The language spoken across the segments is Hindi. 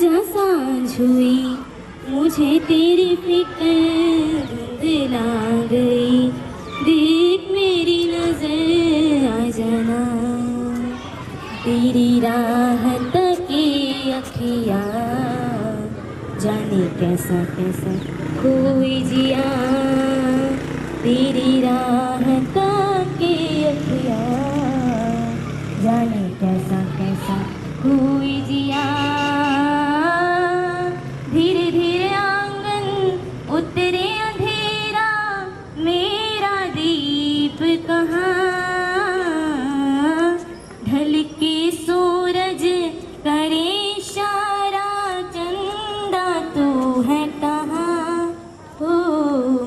आजा सांझ हुई मुझे तेरी फिक्र धुंधला गई, देख मेरी नजर आ जाना, तेरी राह तके अखियाँ, जाने कैसा कैसा खोई जिया, तेरी राह तके अखियाँ, जाने कैसा कैसा खोई जिया। धीरे धीरे आंगन उतरे अंधेरा, मेरा दीप कहाँ, ढल के सूरज करे इशारा, चंदा तू है कहाँ, हो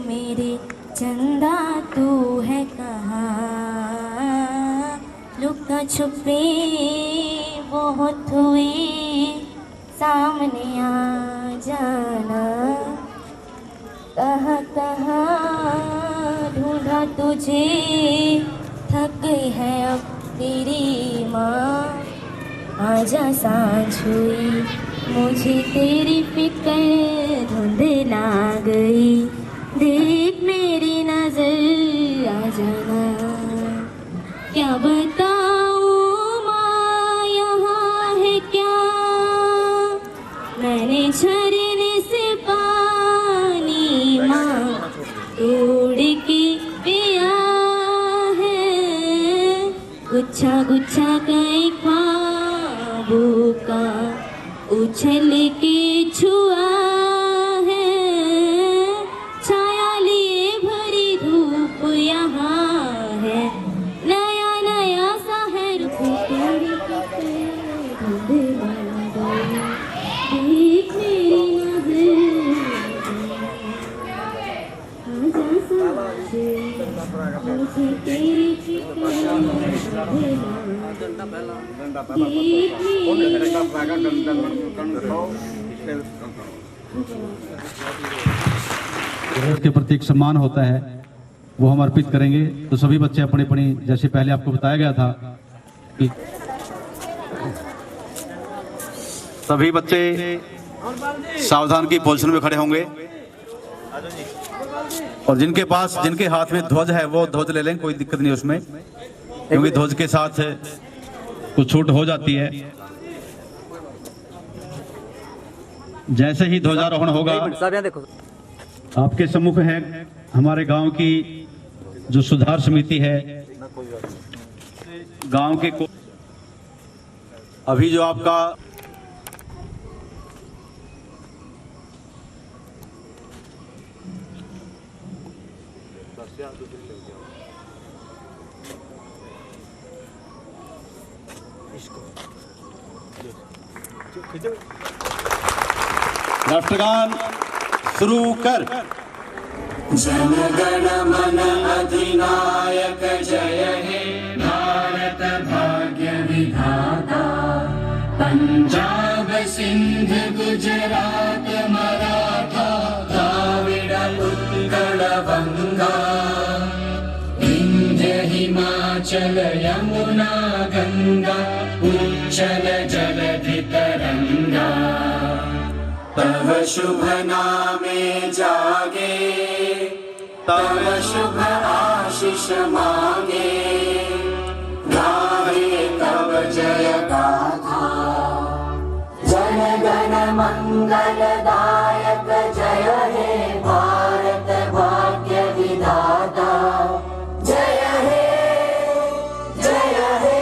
मेरे चंदा तू है कहाँ, लुका छुपे बहुत हुए, सामने आ जाना, कहाँ कहाँ ढूंढा तुझे, थक गई है अब तेरी माँ, आजा सांझ हुई मुझे तेरी फिक्र धुंधला गई, देख मेरी नजर आ जाना, क्या बताऊँ माँ यहाँ है क्या, मैंने झरने से पानी माँ तोड़ के पिया है, गुच्छा गुच्छा कई ख्वाबों का उछल के छुआ है, छाया लिए भरी धूप यहाँ है, नया नया सा है रुख तेरी देख मेरी नजर, आजा सांझ मुझे तेरी फिक्र के प्रति एक सम्मान होता है वो हम अर्पित करेंगे। तो सभी बच्चे अपनी अपनी, जैसे पहले आपको बताया गया था कि सभी बच्चे सावधान की पोजीशन में खड़े होंगे, और जिनके पास जिनके हाथ में ध्वज है वो ध्वज ले लें, कोई दिक्कत नहीं उसमें, क्योंकि ध्वज के साथ कुछ छूट हो जाती है। जैसे ही ध्वजारोहण होगा, आपके सम्मुख है हमारे गांव की जो सुधार समिति है, गांव के अभी जो आपका राष्ट्रगान शुरू कर। जनगण मन अधिनायक जय हे भारत भाग्य विधाता, पंजाब सिंध गुजरात मराठा द्राविड़ उत्कल बंगा, विंध्य हिमाचल यमुना गंगा उच्चल जलधि तरंगा, तव शुभ नामे जागे, तव शुभ आशीष मांगे, गाहे तव जय गाथा, जन गण मंगल दायक जय हे भारत भाग्य विधाता, जय हे जय हे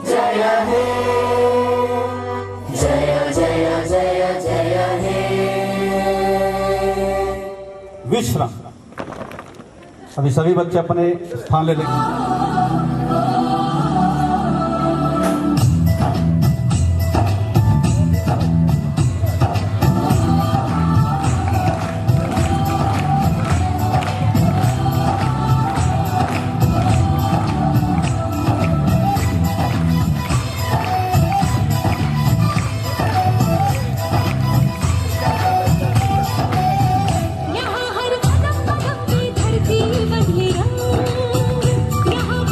जय हे जय जय जय जय हे। विश्राम। अभी सभी बच्चे अपने स्थान ले लेंगे। यहाँ हर कदम कदम की धरती बंधी रंग, यहाँ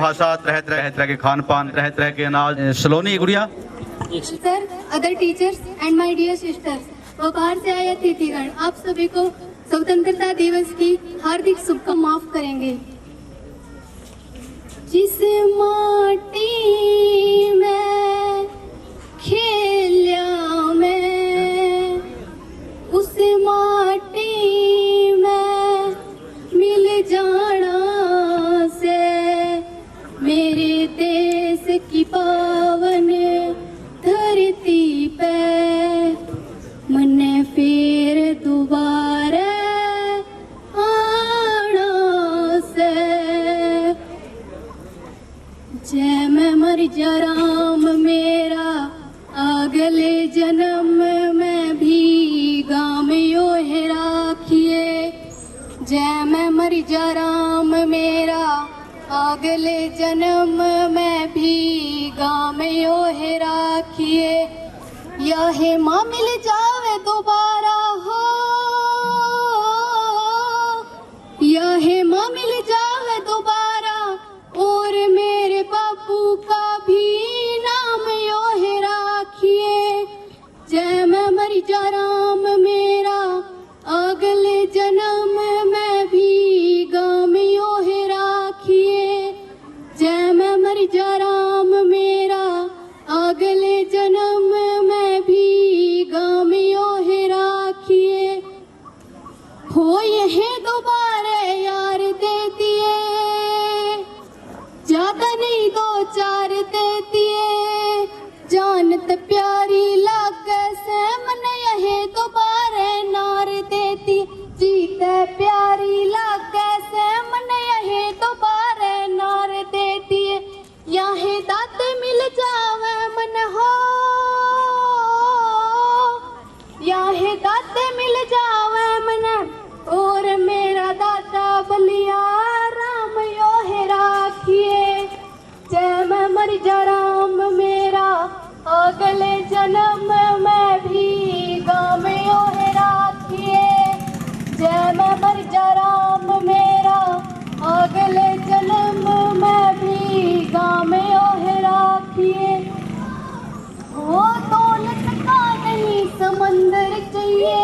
भाषा, तरह तरह के खान पान, तरह तरह के अनाज। सलोनी गुड़िया। Sir, other teachers and my dear sisters, बाहर से आए अतिथिगण, आप सभी को स्वतंत्रता दिवस की हार्दिक शुभकामनाएं। माफ करेंगे। जिस माटी में खेलिया मैं, उस माटी में मिल जाना से मेरे देश की पावन धरती पे मन फिर दोबारा आना से। जय मैं मर जा राम मेरा, अगले जन्म में भी गाम यो है राखिए। जय मैं मर जा राम मेरा, अगले जन्म में भी गाम यो है राखिए। या है माँ मिल जावे दोबारा हो, या है माँ मिल जावे दोबारा, और मेरे बापू का भी नाम यो है राखिए। जय मैं मर जा राम मेरा, अगले जन्म में भी गाम यो है राखिए। जय मैं मर जा राम मेरा, अगले जन्म में भी गाम यो है राखिए। हो ये दोबारा यार दे दिए, ज्यादा नहीं दो चार दे दिए। जानत प्यारी लागे से मन यह दोबारा नार देती। जीते प्यारी लागे से मन यह दोबारा नार देती। यहाँ दात मिल जावे मन हो, यहाँ दात मिल जावे मन, और मेरा दादा बलिया राम यो है राखिए। जय मैं मर जा राम मेरा, अगले जन्म में भी गाम यो है राखिए। जय मैं मर जा राम मेरा, अगले जन्म में भी गाम यो है राखिए। वो दौलत का नहीं समंदर चाहिए,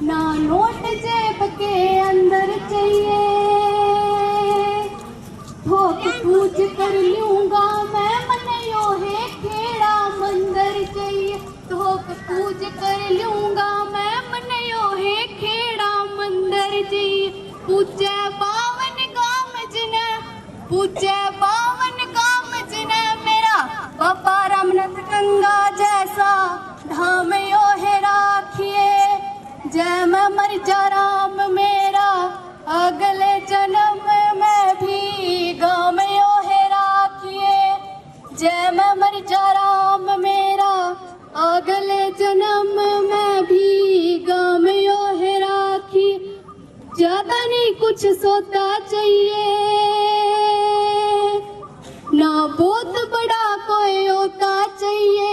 ना नोट जेब के अंदर चाहिए। ठोक पूज कर लूंगा मैं, मन यो है खेड़ा मंदिर चाहिए। ठोक पूज कर लूंगा मैं, मन यो है खेड़ा मंदिर चाहिए। पूजे पावन गाम जिने, पूजे पावन गाम जिने, मेरा बाबा रामनाथ गंगा जैसा धाम यो है राखिए। जय मैं मर जा राम मेरा, अगले जन्म में भी गाम यो है राखिए। जय मैं मर जा राम मेरा, अगले जन्म में भी गाम यो है राखिए। ज्यादा नहीं कुछ सोता चाहिए, ना बहुत बड़ा कोई होता चाहिए।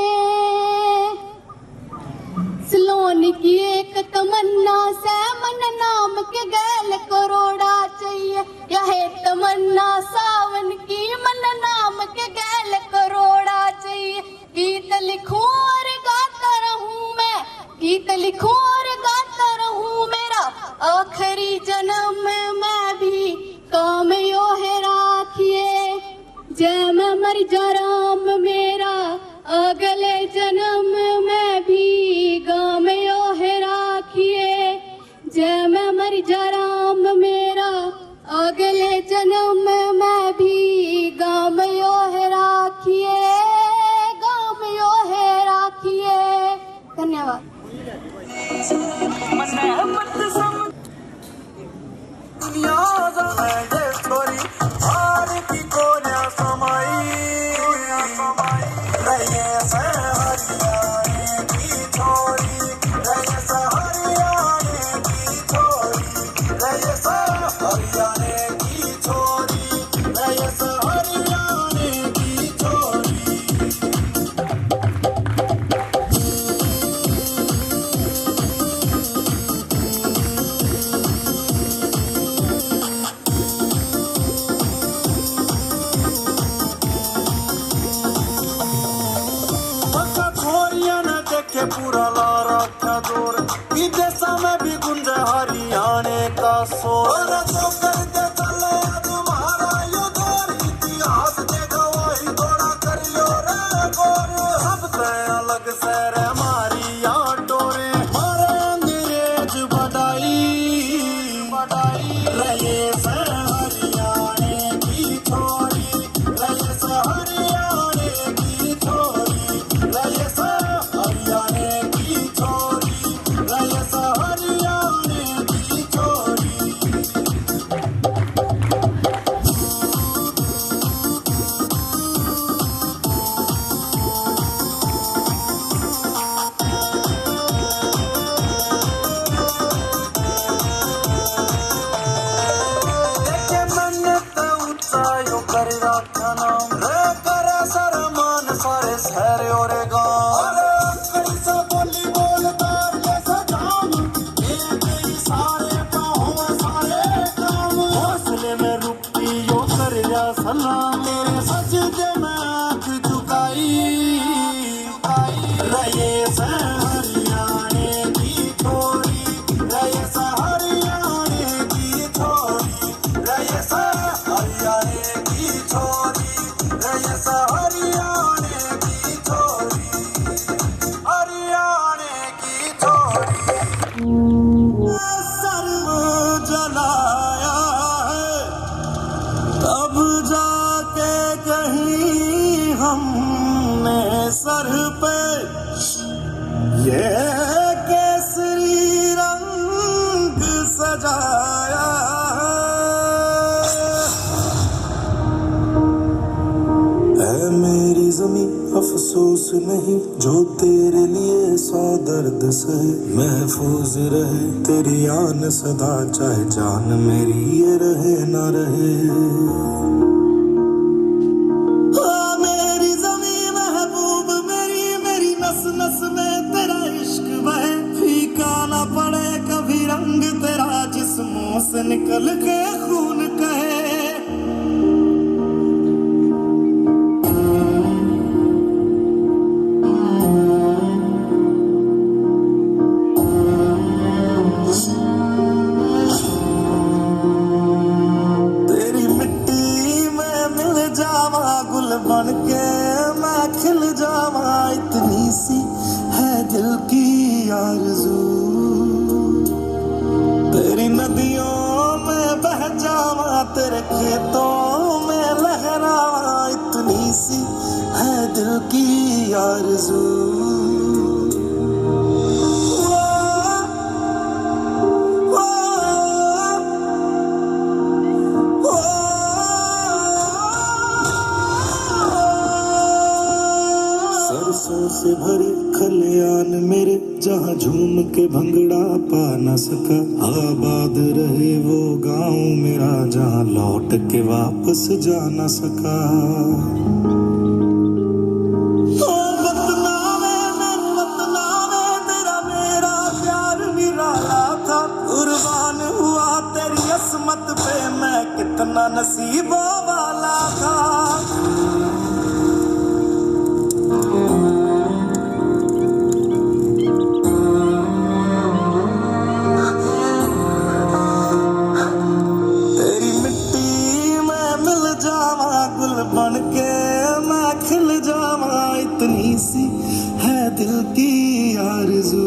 सलोन की एक तमन्ना से मन नाम के गैल करोड़ा चाहिए। यह तमन्ना सावन की मन नाम के गैल करोड़ा चाहिए। गीत लिखूं और गाता रहूं मैं, गीत लिखूं और गाता रहूं मेरा, आखिरी जन्म में भी काम यो है राखिए। जय मैं मर जा राम मेरा, अगले जन्म में भी गाम यो है राखिए। जय मैं मर जा राम मेरा, अगले जन्म में भी गाम यो है राखिए। गाम यो है राखिए। धन्यवाद। दुनिया या सलाम तेरे सजदे में आंख झुकाई रहे से हरियाणे की थोड़ी रहे से हरियाणे की थोड़ी रहे से हरियाणे की छोरी रहे से हरियाणे की छोरी हरियाणे की छोरी सर्व जलाया है तब जाके कहीं हमने सर पे ये केसरी रंग सजाया है मेरी ज़मीं अफसोस नहीं जो तेरे लिए 100 दर्द सहे महफूज रहे तेरी आन सदा चाहे जान मेरी ये रहे ना रहे मेरी ज़मीं महबूब मेरी नस नस में तेरा इश्क बहे फीका ना पड़े कभी रंग तेरा जिस्मों से निकल के खून कहे बन के मैं खिल जावा इतनी सी है दिल की आरज़ू तेरी नदियों में बह जावा तेरे खेतों में लहरावा इतनी सी है दिल की आरज़ू से भरे खलियान मेरे जहाँ झूम के भंगड़ा पा न सका आबाद रहे वो गांव मेरा जहाँ लौट के वापस जा न सका वतनावे तेरा मेरा प्यार निराला था कुर्बान हुआ तेरी असमत पे मैं कितना नसीबों वाला था बन के मैं खिल जावा इतनी सी है दिल की आरज़ू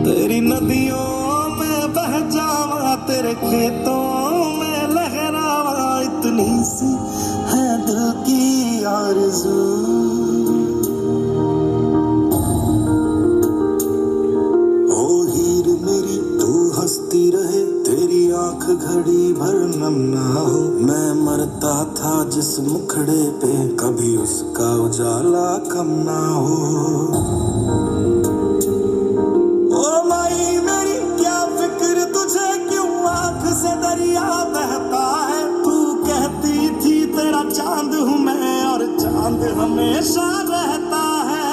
तेरी नदियों में बह जावा तेरे खेतों में लहरावा इतनी सी है दिल की आरज़ू ओ हीर मेरी तू हंसती रहे तेरी आंख घड़ी भर नम ना हो मैं मरता था जिस मुखड़े पे कभी उसका उजाला कम ना हो ओ माई मेरी क्या फिक्र तुझे क्यों आंख से दरिया बहता है तू कहती थी तेरा चांद हूँ मैं और चांद हमेशा रहता है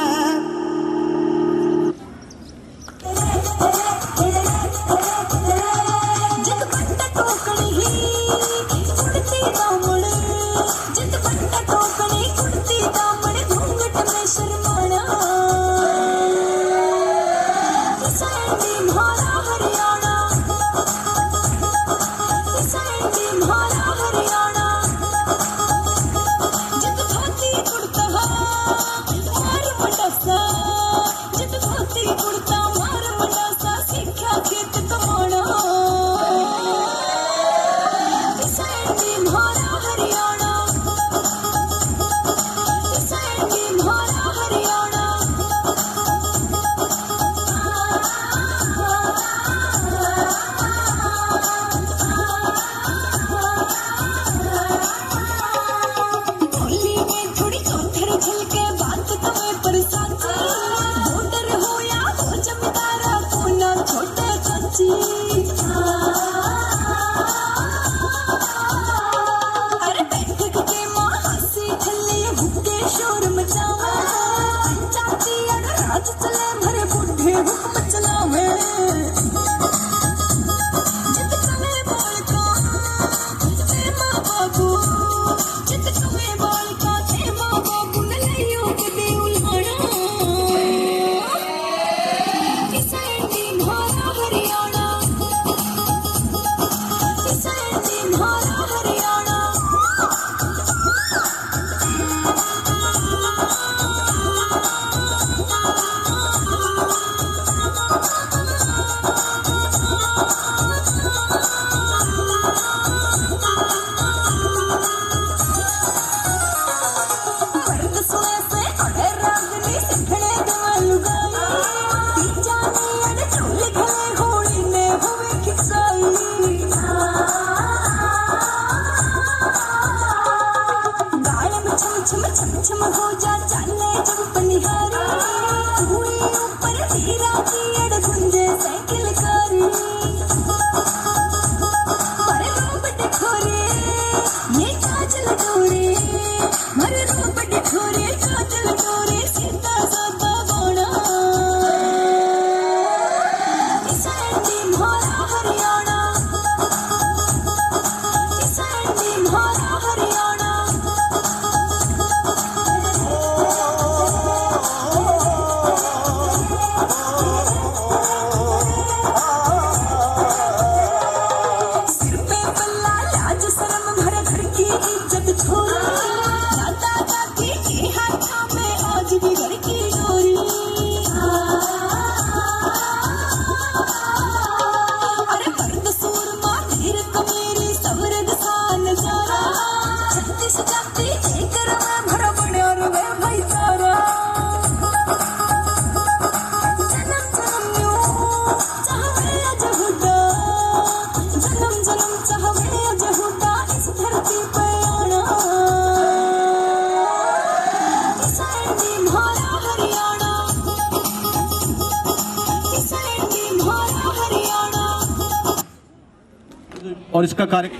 हरियाणा छम हो जा चले जब पनिहारी पूरी ऊपर हीरा की अड़ गुंजे साइकिल कारी पर रूप दिखोरे ये काजल डोरे मर रूप दिखोरे काजल डोरे सीता सादा गोना किसैंडी म्हारा हरियाणा किसैंडी म्हारा हरियाणा और इसका कार्य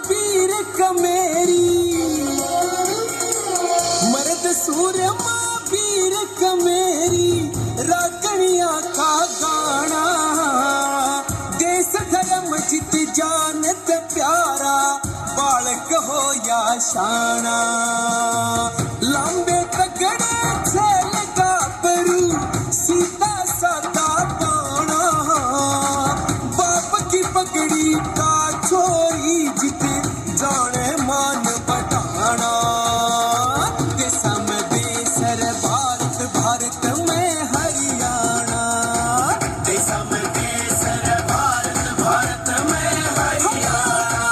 वीर कमेरी मर्द सूरमा वीर कमेरी रागणिया का गाना देश धर्म जित जानत प्यारा बालक हो या शाना लंबे तगड़े छेल गाबरू सीता सादा पाना बाप की पगड़ी का छोरी जिते जाने मान बटाना देशा में देसर भारत भारत में हरियाणा देशा में देसर भारत भारत में हरियाणा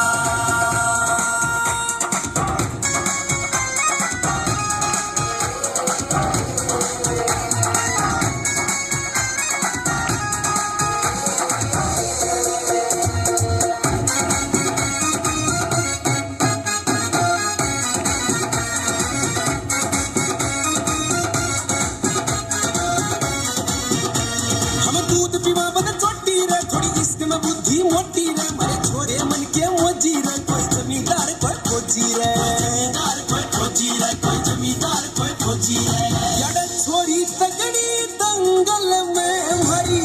बुद्धि मोटी रे मारे छोरे मन के मोजी रे कोई जमींदार कोई फौजी रे कोई जमींदार कोई फौजी रे यार छोरी तगड़ी दंगल में भरी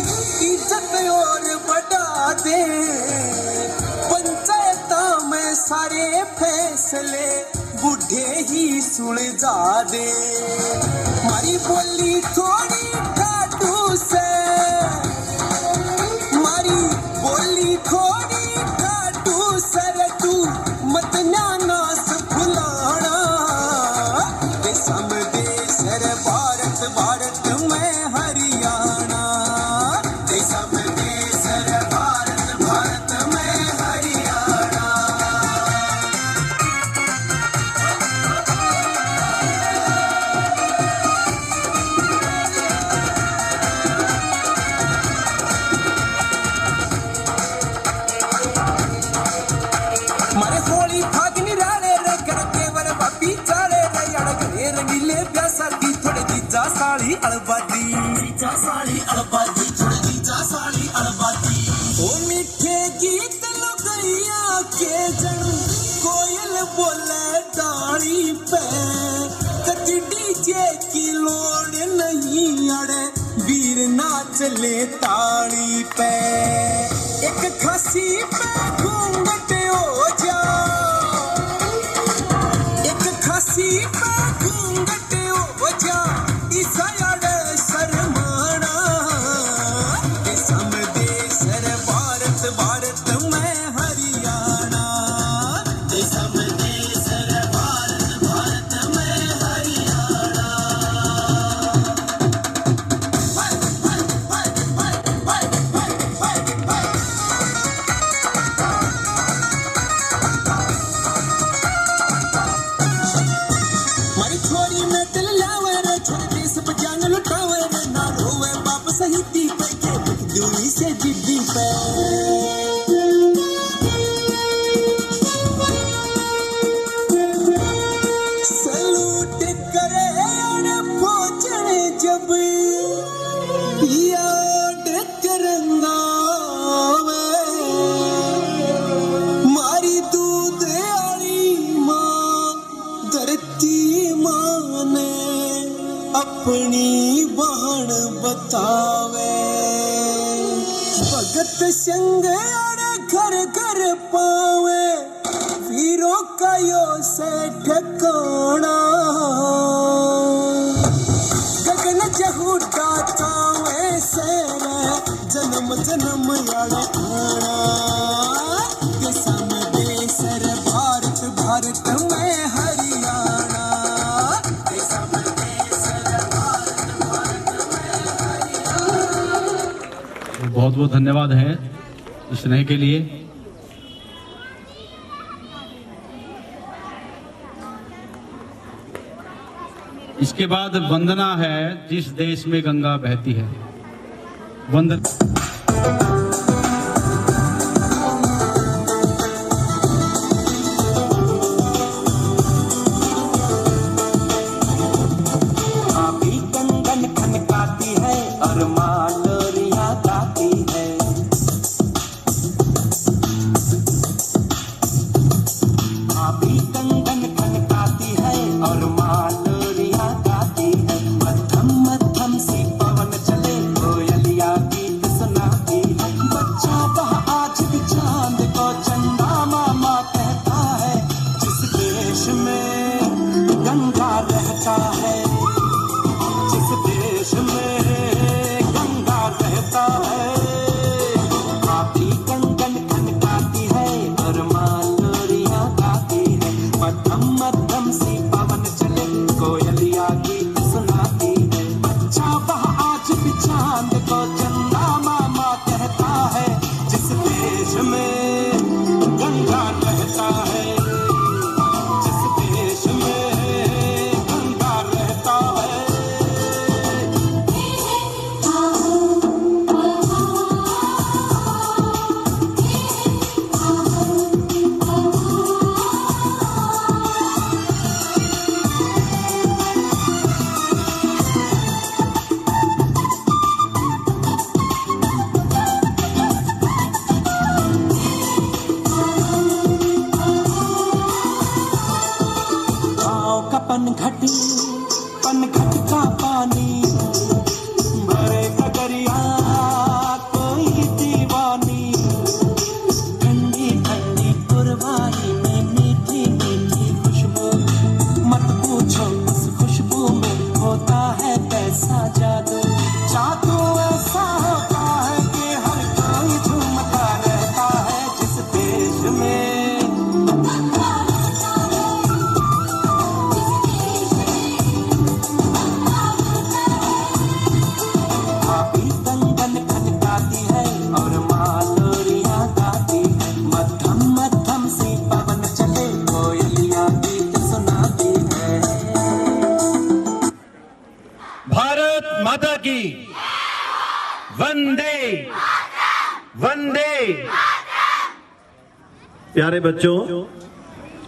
इज्जत और बढ़ा दे पंचायत में सारे फैसले बूढ़े ही सुलझा दे मारी बोली थोड़ी ठाटू से थोड़ी ठाटू सर तू मत नास फुलाना देशा में देसर भारत भारत में हरियाणा देशा में देसर भारत भारत में हरियाणा मारे होली फागनी राणे रे कर केवल बापी चाले रे अड़गले रंगीले प्यासा की थोड़े जीजा साली अलबादी थोड़े जीजा साली अलबादी ओ मीठे गीत लुगैया के जन कोयल बोले डाली पे कति डीजे की लोड़ नहीं अड़े वीर नाच ले ताली पे एक खसी पे घूंघट हो जा एक खसी पे घूंघट हो जा ईसायाड़े शर्माना देशा में देसर भारत भारत में हरियाणा अपनी बहन बतावे भगत संग घर घर पावे वीरों का यो से ठिकाना गगन चहूटा थावे से जन्म जन्म याद आना ये सम देसर भारत भारत में हरियाणा ये सम देसर भारत भारत में हरियाणा। बहुत बहुत धन्यवाद है स्नेह के लिए। इसके बाद वंदना है जिस देश में गंगा बहती है। वंदना पनघट का पानी भरे गगरिया कोई दीवानी ठंडी ठंडी पुरवाई में मीठी मीठी खुशबू मत पूछो उस खुशबू में होता है कैसा जादू जादू ऐसा होता है कि हर कोई झूमता रहता है जिस देश में माता की वंदे वंदे। प्यारे बच्चों,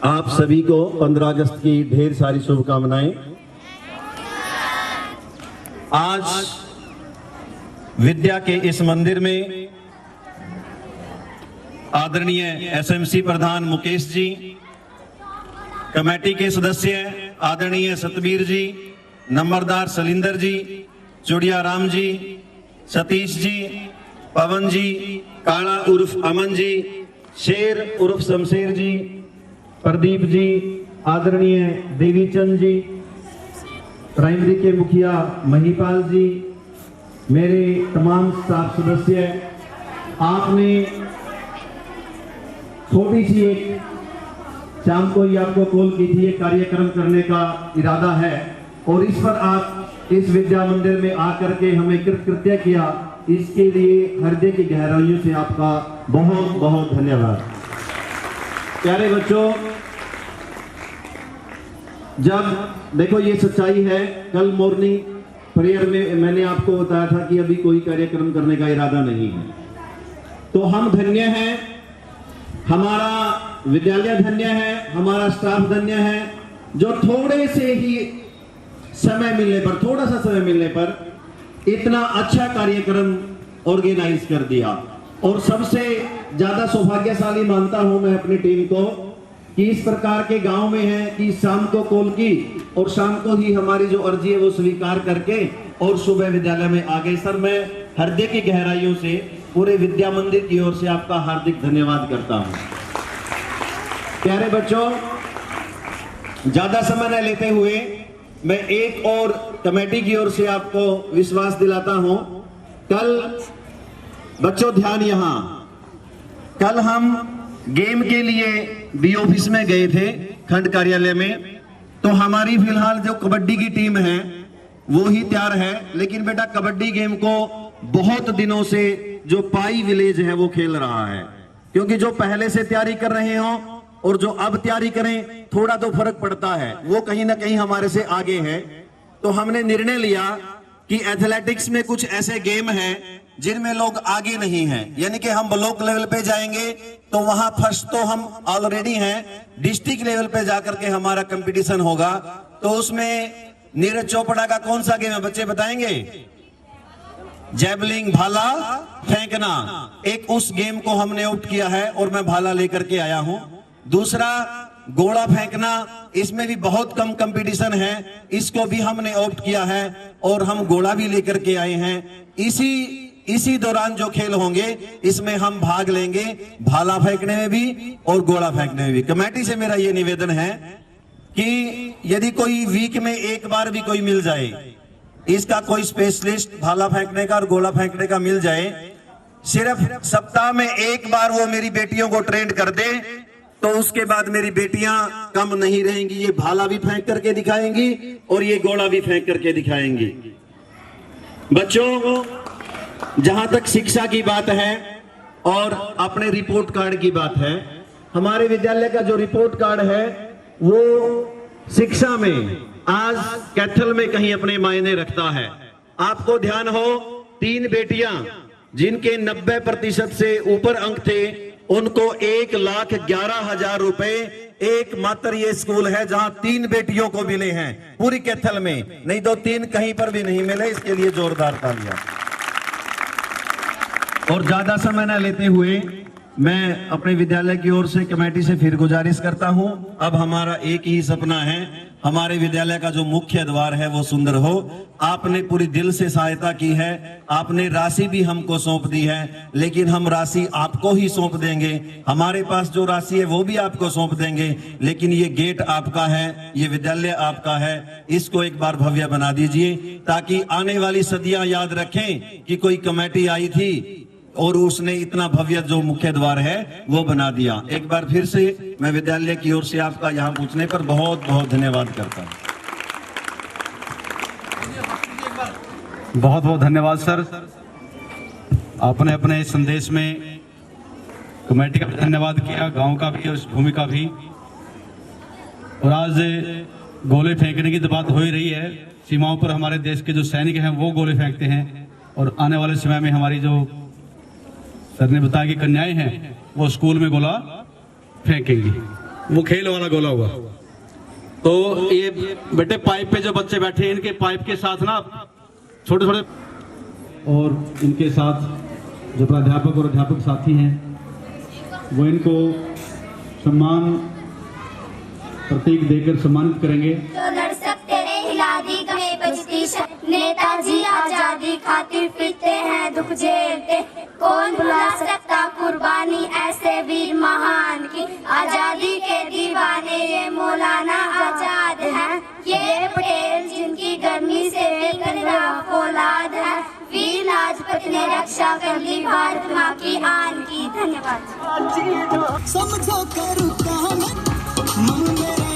आप सभी को 15 अगस्त की ढेर सारी शुभकामनाएं। आज विद्या के इस मंदिर में आदरणीय एसएमसी प्रधान मुकेश जी, कमेटी के सदस्य आदरणीय सतबीर जी, नंबरदार सलिंदर जी, चुड़िया राम जी, सतीश जी, पवन जी, काला उर्फ अमन जी, शेर उर्फ शमशेर जी, प्रदीप जी, आदरणीय देवीचंद जी, प्राइमरी के मुखिया महिपाल जी, मेरे तमाम स्टाफ सदस्य, आपने छोटी सी एक शाम को ही आपको कॉल की थी, एक कार्यक्रम करने का इरादा है और इस पर आप इस विद्या मंदिर में आकर के हमें कृतज्ञ किया, इसके लिए हृदय की गहराइयों से आपका बहुत बहुत धन्यवाद। प्यारे बच्चों, जब देखो ये सच्चाई है, कल मॉर्निंग प्रेयर में मैंने आपको बताया था कि अभी कोई कार्यक्रम करने का इरादा नहीं है, तो हम धन्य हैं, हमारा विद्यालय धन्य है, हमारा स्टाफ धन्य है, जो थोड़े से ही समय मिलने पर, थोड़ा सा समय मिलने पर इतना अच्छा कार्यक्रम ऑर्गेनाइज कर दिया। और सबसे ज्यादा सौभाग्यशाली मानता हूं मैं अपनी टीम को कि इस प्रकार के गांव में है कि शाम को कॉल की और शाम को ही हमारी जो अर्जी है वो स्वीकार करके और सुबह विद्यालय में आ गए। सर, मैं हृदय की गहराइयों से पूरे विद्या मंदिर की ओर से आपका हार्दिक धन्यवाद करता हूं। प्यारे बच्चों, ज्यादा समय न लेते हुए मैं एक और कमेटी की ओर से आपको विश्वास दिलाता हूं। कल बच्चों ध्यान, यहां कल हम गेम के लिए बी ऑफिस में गए थे, खंड कार्यालय में। तो हमारी फिलहाल जो कबड्डी की टीम है वो ही तैयार है, लेकिन बेटा कबड्डी गेम को बहुत दिनों से जो पाई विलेज है वो खेल रहा है, क्योंकि जो पहले से तैयारी कर रहे हो और जो अब तैयारी करें थोड़ा तो फर्क पड़ता है, वो कहीं ना कहीं हमारे से आगे है। तो हमने निर्णय लिया कि एथलेटिक्स में कुछ ऐसे गेम हैं जिनमें लोग आगे नहीं हैं, यानी कि हम ब्लॉक लेवल पे जाएंगे तो वहां फर्स्ट तो हम ऑलरेडी हैं, डिस्ट्रिक्ट लेवल पे जाकर के हमारा कंपटीशन होगा। तो उसमें नीरज चोपड़ा का कौन सा गेम है बच्चे बताएंगे? जैवलिंग, भाला फेंकना। एक उस गेम को हमने ऑप्ट किया है और मैं भाला लेकर के आया हूं। दूसरा गोला फेंकना, इसमें भी बहुत कम कंपटीशन है, इसको भी हमने ऑप्ट किया है और हम गोला भी लेकर के आए हैं। इसी दौरान जो खेल होंगे इसमें हम भाग लेंगे, भाला फेंकने में भी और गोला फेंकने में भी। कमेटी से मेरा ये निवेदन है कि यदि कोई वीक में एक बार भी कोई मिल जाए, इसका कोई स्पेशलिस्ट भाला फेंकने का और गोला फेंकने का मिल जाए, सिर्फ सप्ताह में एक बार वो मेरी बेटियों को ट्रेन कर दे, तो उसके बाद मेरी बेटियां कम नहीं रहेंगी। ये भाला भी फेंक करके दिखाएंगी और ये गोला भी फेंक करके दिखाएंगी। बच्चों, जहां तक शिक्षा की बात है और अपने रिपोर्ट कार्ड की बात है, हमारे विद्यालय का जो रिपोर्ट कार्ड है वो शिक्षा में आज कैथल में कहीं अपने मायने रखता है। आपको ध्यान हो, 3 बेटियां जिनके 90% से ऊपर अंक थे, उनको 1,11,000 रुपए एकमात्र ये स्कूल है जहां 3 बेटियों को मिले हैं पूरी कैथल में, नहीं तो 3 कहीं पर भी नहीं मिले। इसके लिए जोरदार तालियां। और ज्यादा समय न लेते हुए मैं अपने विद्यालय की ओर से कमेटी से फिर गुजारिश करता हूं, अब हमारा एक ही सपना है, हमारे विद्यालय का जो मुख्य द्वार है वो सुंदर हो। आपने पूरी दिल से सहायता की है, आपने राशि भी हमको सौंप दी है, लेकिन हम राशि आपको ही सौंप देंगे। हमारे पास जो राशि है वो भी आपको सौंप देंगे, लेकिन ये गेट आपका है, ये विद्यालय आपका है, इसको एक बार भव्य बना दीजिए ताकि आने वाली सदियां याद रखें कि कोई कमेटी आई थी और उसने इतना भव्य जो मुख्य द्वार है वो बना दिया। एक बार फिर से मैं विद्यालय की ओर से आपका यहाँ पूछने पर बहुत बहुत धन्यवाद करता हूँ। बहुत बहुत धन्यवाद सर, आपने अपने संदेश में कमेटी का भी धन्यवाद किया, गांव का भी और इस भूमि का भी। और आज गोले फेंकने की तो बात हो ही रही है, सीमाओं पर हमारे देश के जो सैनिक हैं वो गोले फेंकते हैं और आने वाले समय में हमारी जो सर ने बताया कि कन्याएं हैं वो स्कूल में गोला फेंकेंगी, वो खेल वाला गोला होगा। तो ये बेटे पाइप पे जो बच्चे बैठे हैं, इनके पाइप के साथ ना छोटे छोटे और इनके साथ जो प्राध्यापक और अध्यापक साथी हैं वो इनको सम्मान प्रतीक देकर सम्मानित करेंगे। तो लड़ सकते हैं हिला दी गए बजती नेताजी आजादी खातिर फिरते हैं दुख झेलते, कौन भुला सकता कुर्बानी ऐसे वीर महान की। आजादी के दीवाने ये मौलाना आजाद हैं, ये पटेल जिनकी गर्मी से औलाद है, वीर लाजपत ने रक्षा कर ली भारत माँ की आन की। धन्यवाद। समझो करूँ काम मन मेरे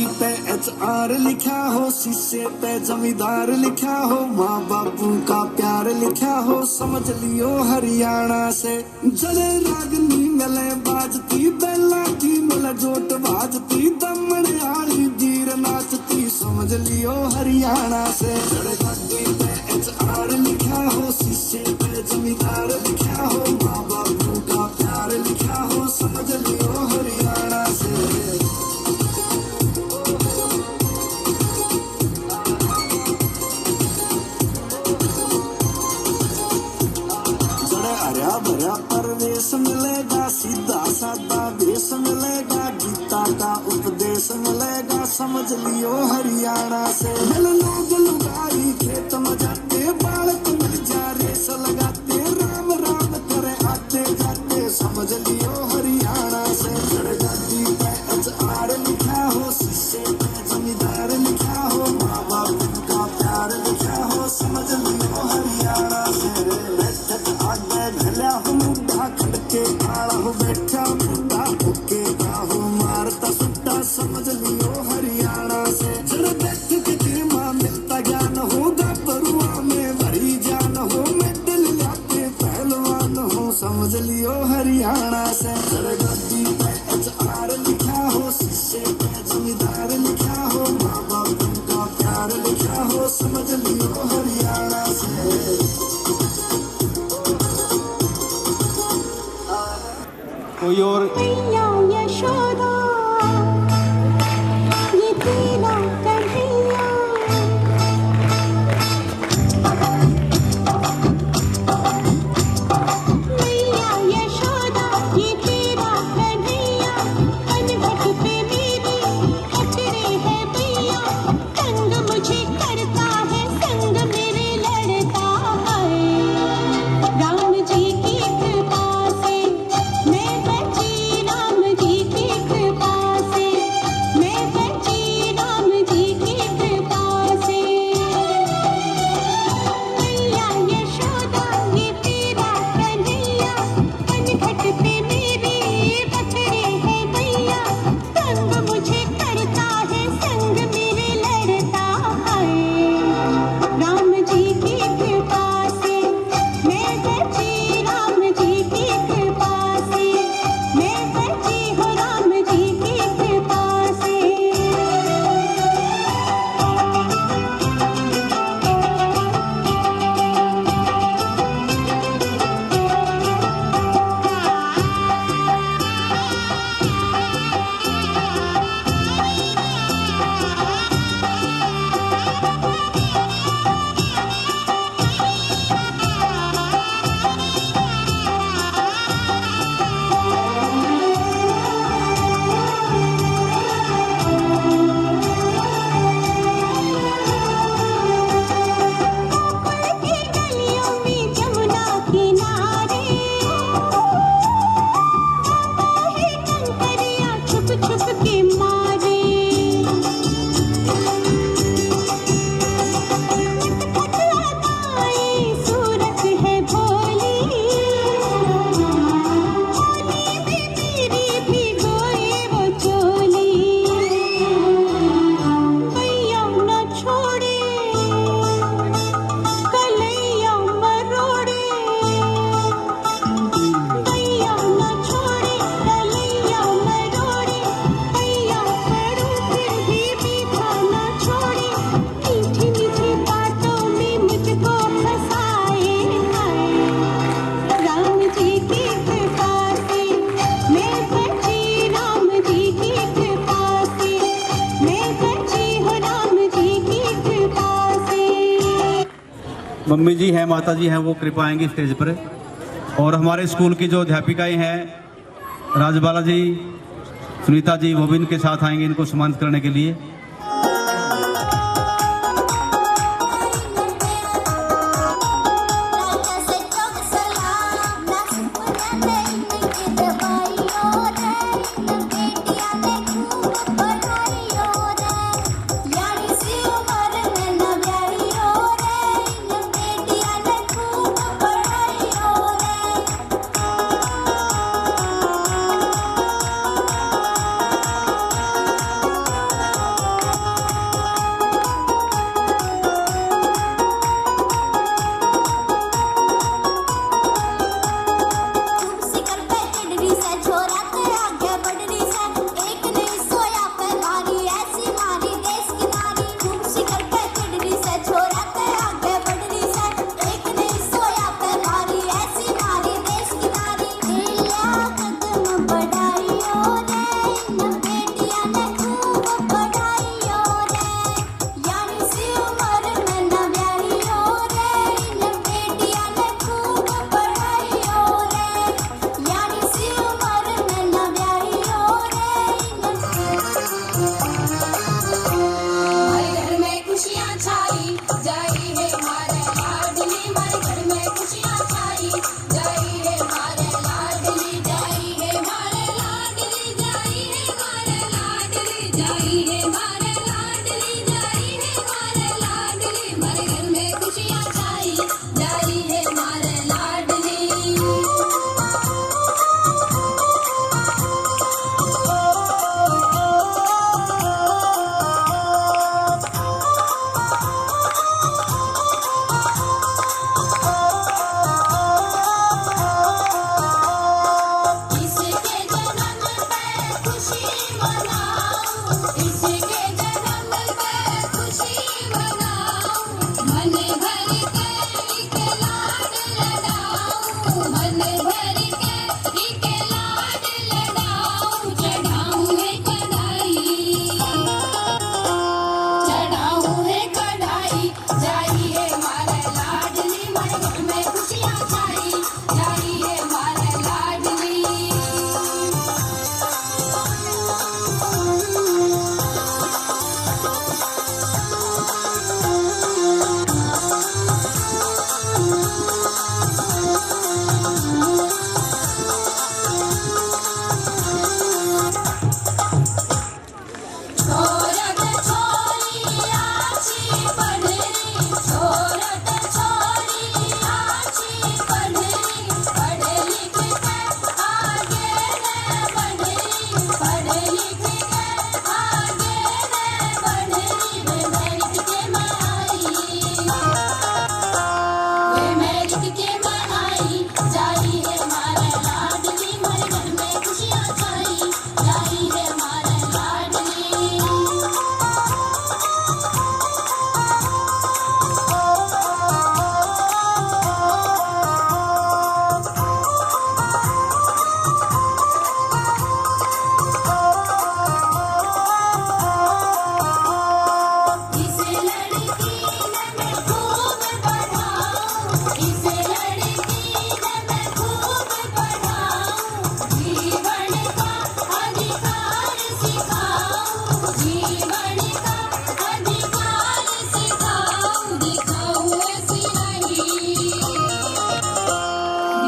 गाड़ी पे HR लिखा हो, शीशे पे जमींदार लिखा हो, माँ बापू का प्यार लिखा हो, समझ लियो हरियाणा से। जड़े रागनी मिले बाजती, बेला की मिले जोट बाजती, दमन आली धीर नाचती, समझ लियो हरियाणा से। जड़े गाड़ी पे HR लिखा हो, शीशे पे जमींदार लिखा हो, माँ बापू का प्यार लिखा हो, समझ लियो हरियाणा से। हरा भरा परवेश मिलेगा, सीधा सादा देश मिलेगा, गीता का उपदेश मिलेगा, समझ लियो हरियाणा से। मिल लोग लुगाई खेत में जाते, बालक मिल जा रेस लगाते, राम राम करे आते जाते, समझ लियो हरियाणा से। गाड़ी पे HR लिखा हो, शीशे पे जमींदार लिखा हो, माँ बाप का प्यार लिखा हो, समझ लियो हरियाणा से। आगे भला हो मुद्दा खड़के आड़ा हो, बैठा मुद्दा होके हो, मारता सुट्टा, समझ लियो हरियाणा से। जड़ बैठ के कीमा मिलता ज्ञान होगा, बरुआ में भरी जान हो, मेडल लाते पहलवान हो, समझ लियो हरियाणा से। जड़ गाड़ी पे HR लिखा हो, शीशे पे जमींदार लिखा हो, माँ बाप का प्यार लिखा हो, समझ लियो हरियाणा से। कोई और यशोदा ये तेरा कन्हैया, मैया यशोदा ये तेरा कन्हैया, अनघट पे मेरे खतरे है भैया, तंग मुझे करता है, संग मेरे लड़ता है। राम जी की कृपा से मैं बची, राम जी की कृपा से मैं बची, राम जी की कृपा से। मैया यशोदा ये तेरा कन्हैया, अनघट पे मेरे बखरे है भैया, संग मुझे करता है, संग मेरे लड़ता है। राम जी की कृपा से मैं बची, राम जी की कृपा से मैं बची हूँ, राम जी की कृपा से। गलियों में जमुना किनारे है कंकरिया छुप छुप के मारे, खटखटाए सूरत है भोली, होली में मेरी भिगोए वो चोली, भैया न छोड़े कलैया मरोड़े, भैया न छोड़े कलैया मरोड़े, भैया करूं फिर भी मीठा न छोड़े, मीठी मीठी बातों में मुझको फंसाए हाय। राम जी की कृपा से मैं बची, राम जी की कृपा से मैं बची हूँ, राम जी की कृपा से। मम्मी जी हैं, माता जी हैं, वो कृपा आएंगी स्टेज पर। और हमारे स्कूल की जो अध्यापिकाएं हैं, राजबाला जी, सुनीता जी, वो भी इनके साथ आएंगे इनको सम्मानित करने के लिए।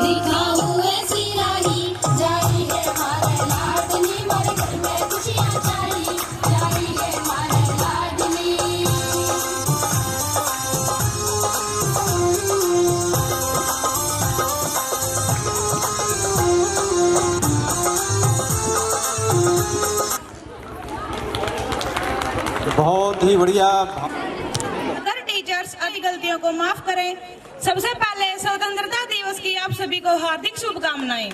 दिखाऊं ऐसी राही जाई है मारे लाडली मारे घर में खुशियां छाई जाई है मारे लाडली बहुत ही बढ़िया। अगर टीचर्स अपनी गलतियों को माफ करें। सबसे पहले स्वतंत्रता दिवस की आप सभी को हार्दिक शुभकामनाएं।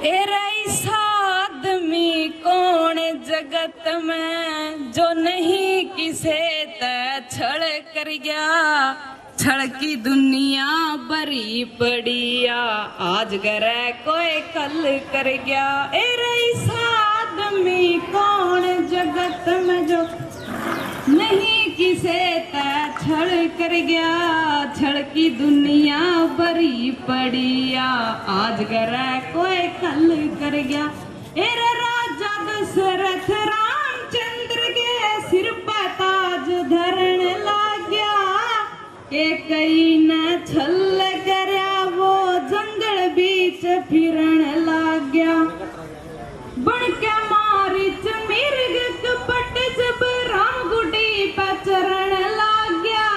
ऐसा आदमी कौन जगत में जो नहीं किसे छड़ कर गया छड़ की दुनिया बरी पड़िया आज करे कोई कल कर गया ऐसा आदमी कौन जगत में जो नहीं किसे छड़ कर गया छड़ की दुनिया बरी पड़िया आज करे कोई कल कर गया एरे राजा दशरथ रामचंद्र के सिर पर ताज धरण लग गया के कई न छल करया वो जंगल बीच फिरण लग गया बन के मारिच मिर्ग कपट जब राम गुडी पर चरण लग गया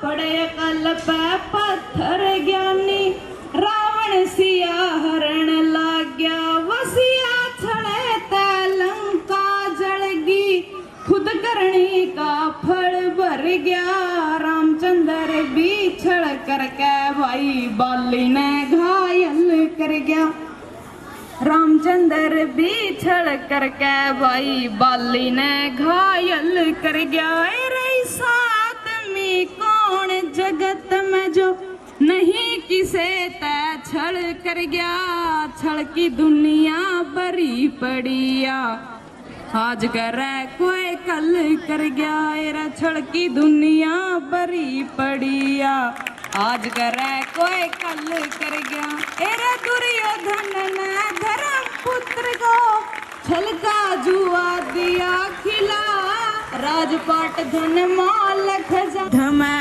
पड़े कल पे पत्थर ज्ञानी रावण सिया हरण लग गया वसिया छड़े लंका जलगी खुद करनी का फल भर गया रामचंद्र बिछड़ करके भाई बाली ने घायल कर गया रामचंद्र बिछड़ करके भाई बाली ने घायल कर गया ऐसा आदमी कौन जगत में जो नहीं किसे छड़ कर गया छड़ की दुनिया बरी पड़िया आज करे कोई कल कर गया एरा छड़ की दुनिया बरी पड़िया आज करे कोई कल कर गया एरा दुर्योधन ने धर्म पुत्र को छलका जुआ दिया खिला राजपाट धन माल खजाना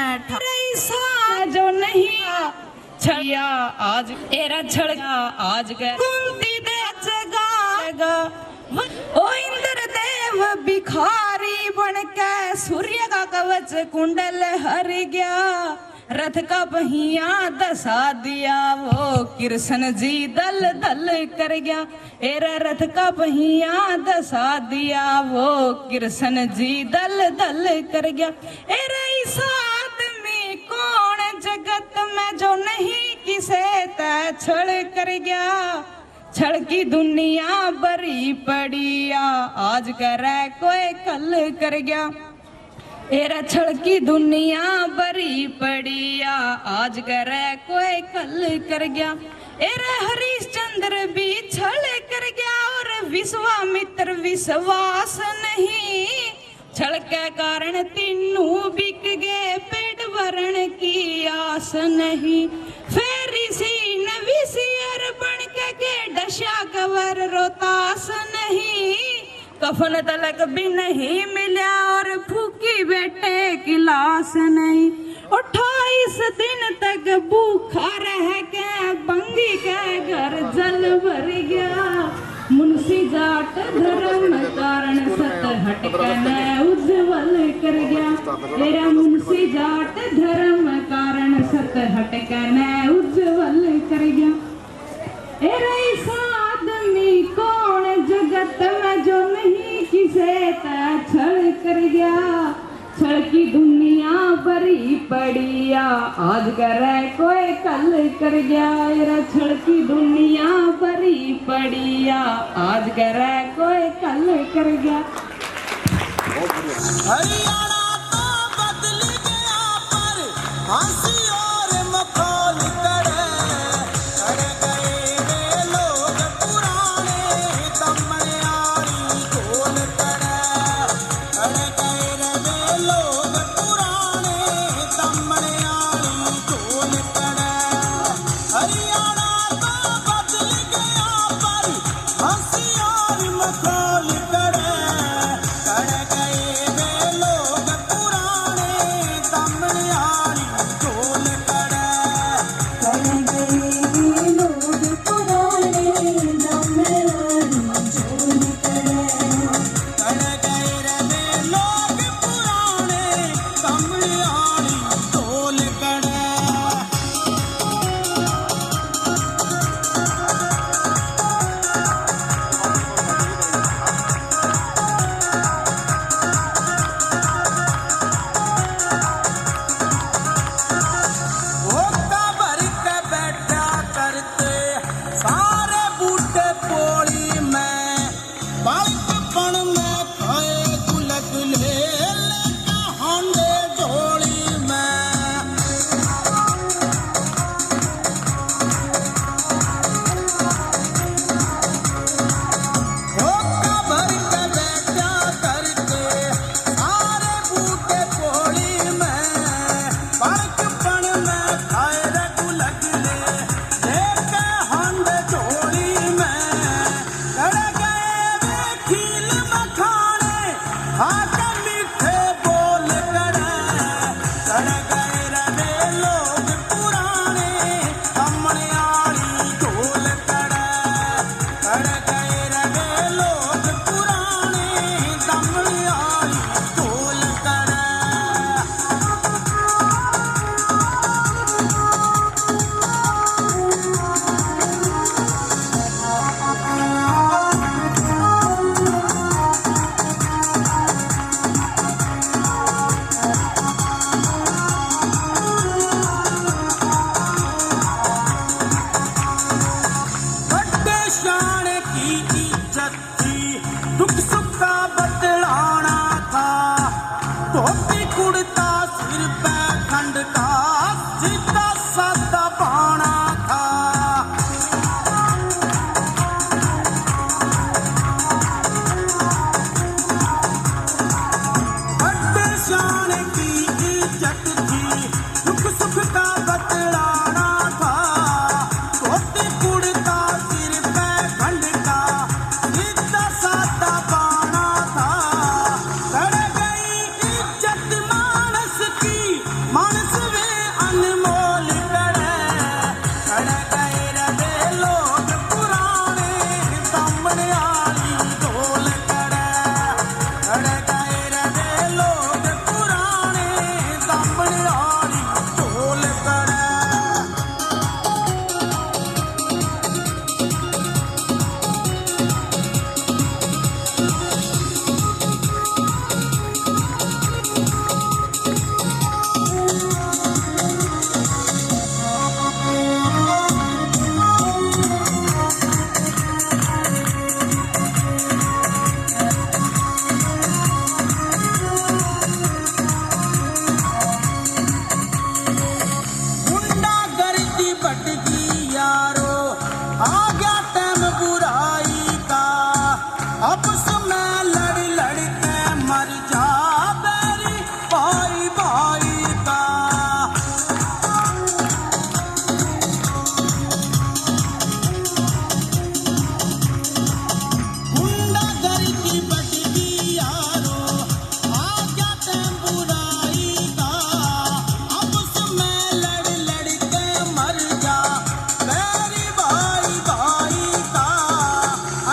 ऐसा जो नहीं छड़िया आज एरा छड़का आज गए कुंती दे जगा ओ इंद्र देव भिखारी बन के सूर्य का कवच कुंडल हर गया रथ का पहिया दसा दिया वो कृष्ण जी दल दल कर गया एरा रथ का पहिया दसा दिया वो कृष्ण जी दल दल कर गया एरा ऐसा आदमी कौन जगत में जो नहीं किसे छड़ कर गया छड़ की दुनिया बरी पड़िया आज करे कोई कल कर गया एरा छड़ की दुनिया बरी पड़िया आज करे कोई कल कर गया एरा हरिश्चंद्र भी छड़ कर गया और विश्वामित्र विश्वास नहीं छड़ के कारण तीनों बिक गए पेट भरण की आस नहीं फिर ऋषि नविशियर बन के डशा कवर रोतास नहीं कफन तलक भी नहीं मिला और फूकी बेटे की लाश नहीं 28 दिन तक भूखा रह के बंगी के घर जल भर गया मुंशी जाट धर्म कारण सत हट कर उज्जवल कर गया मेरा मुंशी जाट धर्म कारण सत हट कर उज्जवल कर गया ऐसा आदमी कौन जगत में जो नहीं किसे छड़ कर गया छड़ की दुनिया बरी पड़िया आज करे कोई कल कर गया एरा छड़ की दुनिया बरी पड़िया आज करे कोई कल कर गया हरियाणा तो बदल गया पर हंसी और मखौल करे गए वे लोग पुराने तमयारी खोल करे गए वे लोग पुराने तमयारी खोल करे हरियाणा तो बदल गया पर हंसी और मखौल करे गए वे लोग पुराने सिर पे खंड का सीधा साधा पाना था। बड़े शान की इज्जत थी, दुख सुख का बतलाना था। धोती कुर्ता सिर पे खंड का सीधा साधा पाना था। कर गई इज्जत मानस की, मानस वे अनमोल करे। कर गए रे लोग पुराने, दमन आली ढोल करे। कर गए रे लोग पुराने, दमन आली ढोल करे। गुंडागर्दी बढ़ गई यारो, आ गया टाइम बुराई का। अब समय लड़ लड़ के मर जा बेरी भाई भाई का। गुंडागर्दी बढ़ गई यारो, आ गया टाइम बुराई का। अब समय लड़ लड़ के मर जा मेरी भाई भाई का।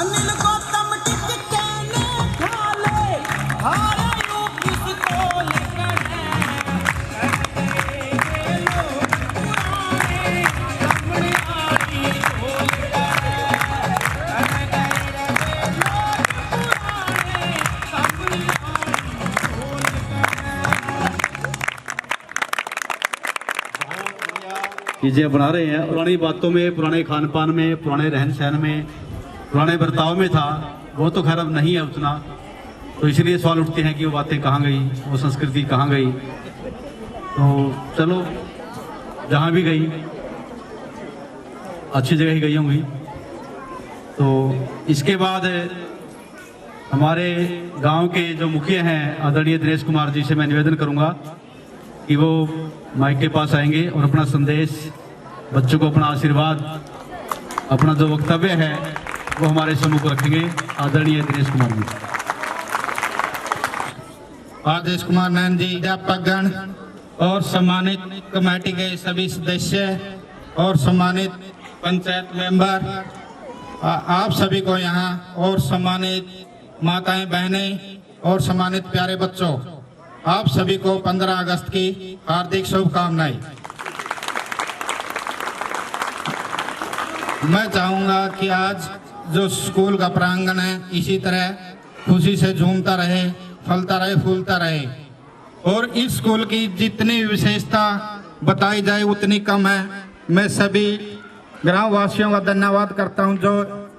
अनिल गौतम टिक कहने खा ले, हारे यूं किसको लेकर चीज़ें बना रहे हैं। पुरानी बातों में, पुराने खान पान में, पुराने रहन सहन में, पुराने बर्ताव में था, वो तो खैर अब नहीं है उतना। तो इसलिए सवाल उठते हैं कि वो बातें कहाँ गई, वो संस्कृति कहाँ गई। तो चलो, जहाँ भी गई अच्छी जगह ही गई होंगी। तो इसके बाद हमारे गांव के जो मुखिया हैं आदरणीय दिनेश कुमार जी से मैं निवेदन करूंगा कि वो माइक के पास आएंगे और अपना संदेश, बच्चों को अपना आशीर्वाद, अपना जो वक्तव्य है वो हमारे सम्मुख रखेंगे। आदरणीय दिनेश कुमार जी। आदेश कुमार नैन जी, अध्यापकगण और सम्मानित कमेटी के सभी सदस्य और सम्मानित पंचायत मेंबर, आप सभी को यहाँ, और सम्मानित माताएं बहनें और सम्मानित प्यारे बच्चों, आप सभी को 15 अगस्त की हार्दिक शुभकामनाएं। मैं चाहूंगा कि आज जो स्कूल का प्रांगण है इसी तरह खुशी से झूमता रहे, फलता रहे, फूलता रहे। और इस स्कूल की जितनी विशेषता बताई जाए उतनी कम है। मैं सभी ग्राम वासियों का धन्यवाद करता हूं जो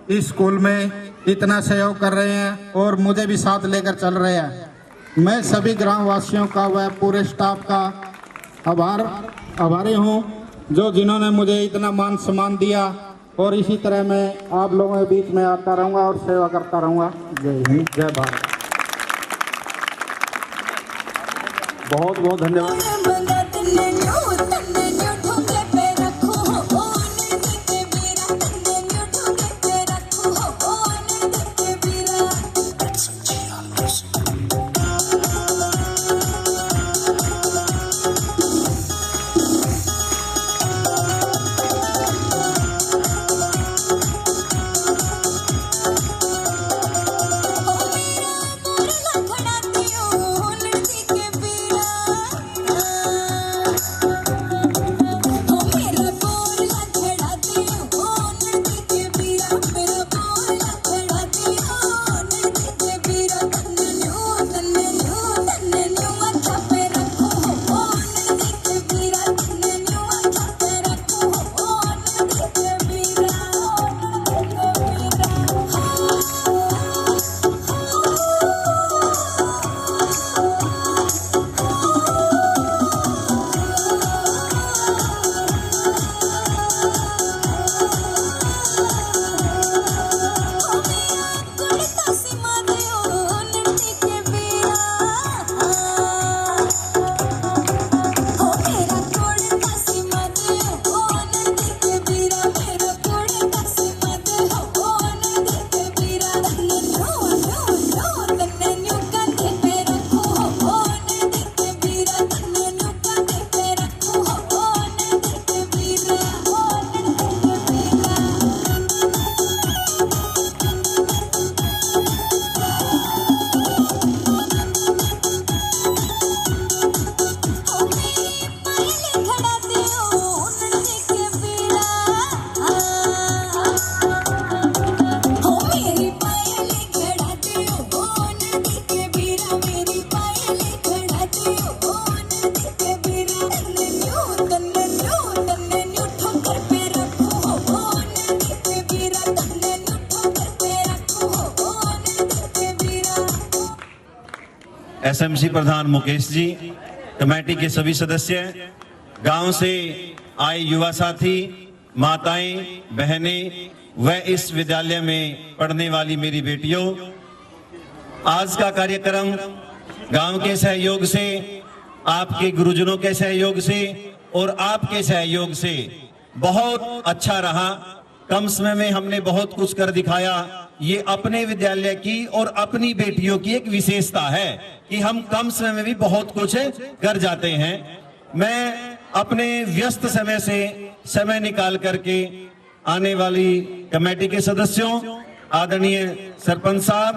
इस स्कूल में इतना सहयोग कर रहे हैं और मुझे भी साथ लेकर चल रहे हैं। मैं सभी ग्राम वासियों का व पूरे स्टाफ का आभारी हूं जो जिन्होंने मुझे इतना मान सम्मान दिया। और इसी तरह मैं आप लोगों के बीच में आता रहूंगा और सेवा करता रहूंगा। जय हिंद, जय भारत। बहुत बहुत धन्यवाद। एसएमसी प्रधान मुकेश जी, कमेटी के सभी सदस्य, गांव से आए युवा साथी, माताएं, बहनें व इस विद्यालय में पढ़ने वाली मेरी बेटियों, आज का कार्यक्रम गांव के सहयोग से, आपके गुरुजनों के सहयोग से और आपके सहयोग से बहुत अच्छा रहा। कम समय में हमने बहुत कुछ कर दिखाया। ये अपने विद्यालय की और अपनी बेटियों की एक विशेषता है कि हम कम समय में भी बहुत कुछ कर जाते हैं। मैं अपने व्यस्त समय से समय निकाल करके आने वाली कमेटी के सदस्यों, आदरणीय सरपंच साहब,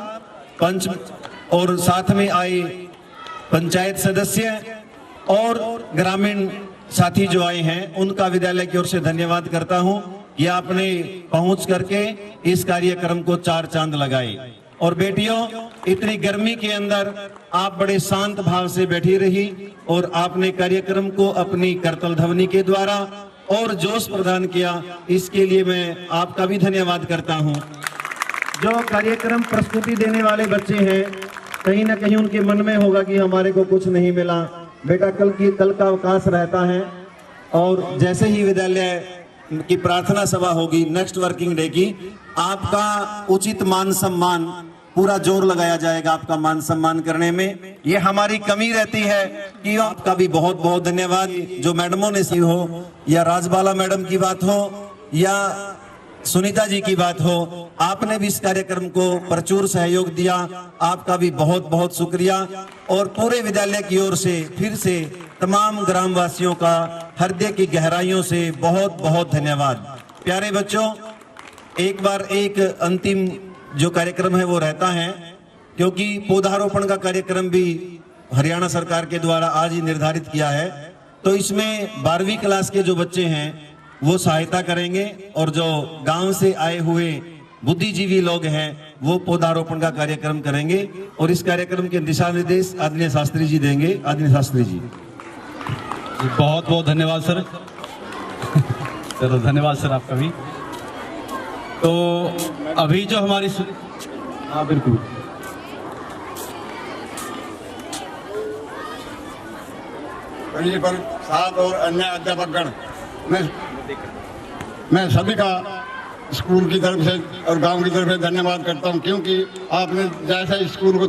पंच और साथ में आए पंचायत सदस्य और ग्रामीण साथी जो आए हैं, उनका विद्यालय की ओर से धन्यवाद करता हूं कि आपने पहुंच करके इस कार्यक्रम को चार चांद लगाए। और बेटियों, इतनी गर्मी के अंदर आप बड़े शांत भाव से बैठी रही और आपने कार्यक्रम को अपनी करतल ध्वनि के द्वारा और जोश प्रदान किया। इसके लिए मैं आपका भी धन्यवाद करता हूं। जो कार्यक्रम प्रस्तुति देने वाले बच्चे हैं, कहीं ना कहीं उनके मन में होगा कि हमारे को कुछ नहीं मिला। बेटा, कल का अवकाश रहता है और जैसे ही विद्यालय की प्रार्थना सभा होगी नेक्स्ट वर्किंग डे की, आपका उचित मान सम्मान, पूरा जोर लगाया जाएगा आपका मान सम्मान करने में। ये हमारी कमी रहती है कि आपका भी बहुत बहुत धन्यवाद। जो मैडमों ने सी हो, या राजबाला मैडम की बात हो या सुनीता जी की बात हो, आपने भी इस कार्यक्रम को प्रचुर सहयोग दिया। आपका भी बहुत बहुत शुक्रिया। और पूरे विद्यालय की ओर से फिर से तमाम ग्रामवासियों का हृदय की गहराइयों से बहुत बहुत धन्यवाद। प्यारे बच्चों, एक बार एक अंतिम जो कार्यक्रम है वो रहता है, क्योंकि पौधारोपण का कार्यक्रम भी हरियाणा सरकार के द्वारा आज ही निर्धारित किया है। तो इसमें 12वीं क्लास के जो बच्चे हैं वो सहायता करेंगे और जो गांव से आए हुए बुद्धिजीवी लोग हैं वो पौधारोपण का कार्यक्रम करेंगे। और इस कार्यक्रम के दिशा निर्देश आदरणीय शास्त्री जी देंगे। आदरणीय शास्त्री जी, बहुत बहुत धन्यवाद सर। चलो धन्यवाद सर आपका भी। तो अभी जो हमारी हाँ बिल्कुल, प्रिंसिपल साहब और अन्य अध्यापकगण, मैं सभी का स्कूल की तरफ से और गांव की तरफ से धन्यवाद करता हूं, क्योंकि आपने जैसा स्कूल को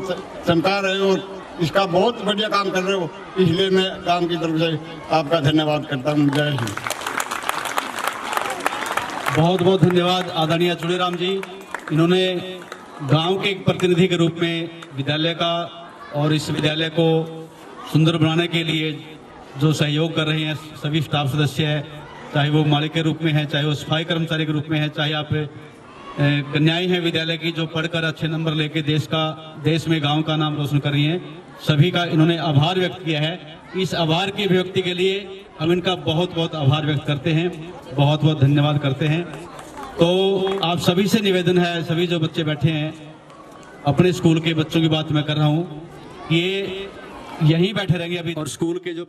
चमका रहे हो, इसका बहुत बढ़िया काम कर रहे हो, इसलिए मैं गांव की तरफ से आपका धन्यवाद करता हूं। जय हिंद। बहुत बहुत धन्यवाद आदरणीय चुड़ीराम जी। इन्होंने गांव के एक प्रतिनिधि के रूप में विद्यालय का और इस विद्यालय को सुंदर बनाने के लिए जो सहयोग कर रहे हैं सभी स्टाफ सदस्य हैं, चाहे वो मालिक के रूप में है, चाहे वो सफाई कर्मचारी के रूप में है, चाहे आप कन्याएं हैं विद्यालय की जो पढ़कर अच्छे नंबर लेके देश में गांव का नाम रोशन कर रही हैं, सभी का इन्होंने आभार व्यक्त किया है। इस आभार की अभिव्यक्ति के लिए हम इनका बहुत बहुत आभार व्यक्त करते हैं, बहुत बहुत धन्यवाद करते हैं। तो आप सभी से निवेदन है, सभी जो बच्चे बैठे हैं, अपने स्कूल के बच्चों की बात मैं कर रहा हूँ, ये यहीं बैठे रहेंगे अभी, और स्कूल के जो